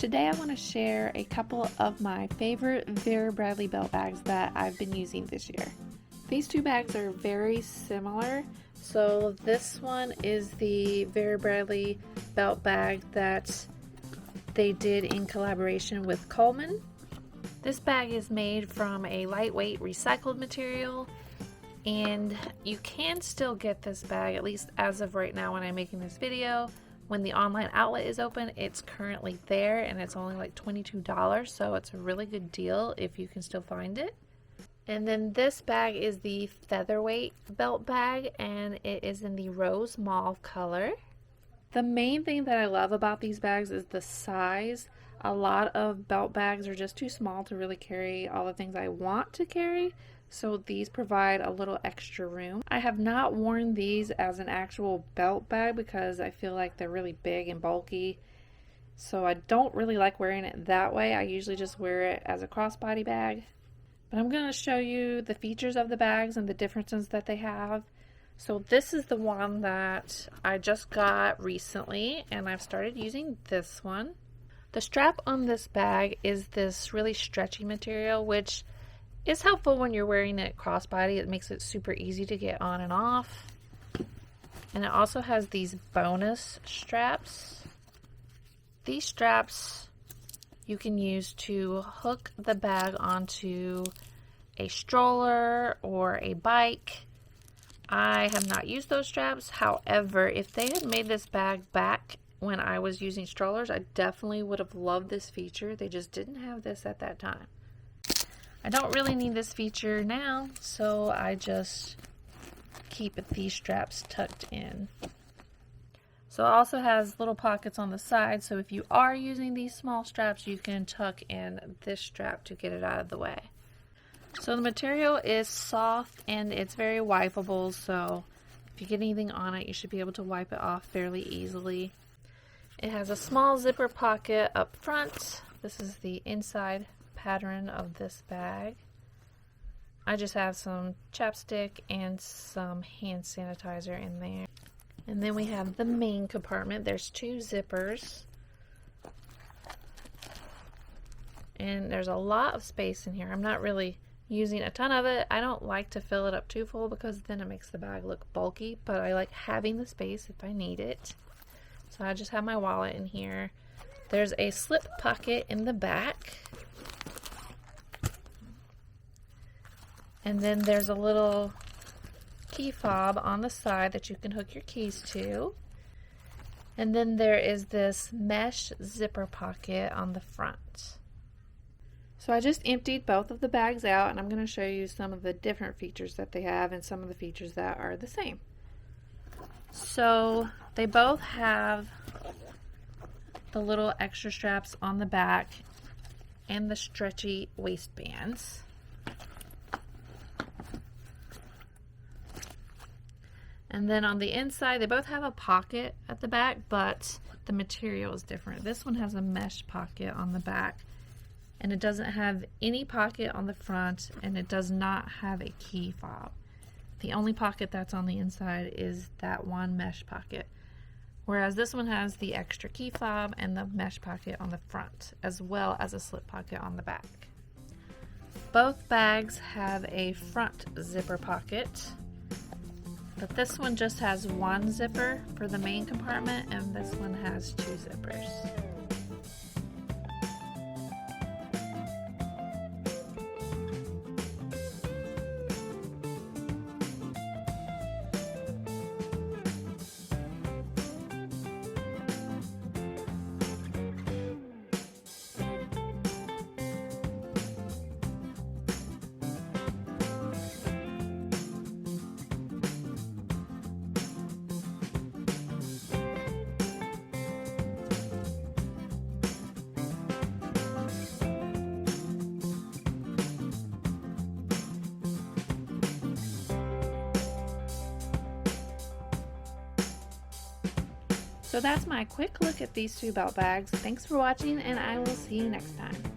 Today I want to share a couple of my favorite Vera belt bags that I've been using this year. These two bags are very similar. So this one is the Vera belt bag that they did in collaboration with Coleman. This bag is made from a lightweight recycled material, and you can still get this bag, at least as of right now when I'm making this video. When the online outlet is open, it's currently there and it's only like $22, so it's a really good deal if you can still find it. And then this bag is the Featherweight Belt Bag, and it is in the rose mauve color. The main thing that I love about these bags is the size. A lot of belt bags are just too small to really carry all the things I want to carry, so these provide a little extra room. I have not worn these as an actual belt bag because I feel like they're really big and bulky, so I don't really like wearing it that way. I usually just wear it as a crossbody bag. But I'm going to show you the features of the bags and the differences that they have. So this is the one that I just got recently, and I've started using this one. The strap on this bag is this really stretchy material, which is helpful when you're wearing it crossbody. It makes it super easy to get on and off. And it also has these bonus straps. These straps you can use to hook the bag onto a stroller or a bike. I have not used those straps. However, if they had made this bag back when I was using strollers, I definitely would have loved this feature. They just didn't have this at that time. I don't really need this feature now, so I just keep these straps tucked in. So it also has little pockets on the side, so if you are using these small straps, you can tuck in this strap to get it out of the way. So the material is soft and it's very wipeable, so if you get anything on it, you should be able to wipe it off fairly easily. It has a small zipper pocket up front. This is the inside pattern of this bag. I just have some chapstick and some hand sanitizer in there. And then we have the main compartment. There's two zippers. And there's a lot of space in here. I'm not really using a ton of it. I don't like to fill it up too full because then it makes the bag look bulky, but I like having the space if I need it. So I just have my wallet in here. There's a slip pocket in the back. And then there's a little key fob on the side that you can hook your keys to. And then there is this mesh zipper pocket on the front. So I just emptied both of the bags out, and I'm going to show you some of the different features that they have and some of the features that are the same. So they both have the little extra straps on the back and the stretchy waistbands. And then on the inside, they both have a pocket at the back, but the material is different. This one has a mesh pocket on the back, and it doesn't have any pocket on the front, and it does not have a key fob. The only pocket that's on the inside is that one mesh pocket, whereas this one has the extra key fob and the mesh pocket on the front, as well as a slip pocket on the back. Both bags have a front zipper pocket, but this one just has one zipper for the main compartment, and this one has two zippers. So that's my quick look at these two belt bags. Thanks for watching, and I will see you next time.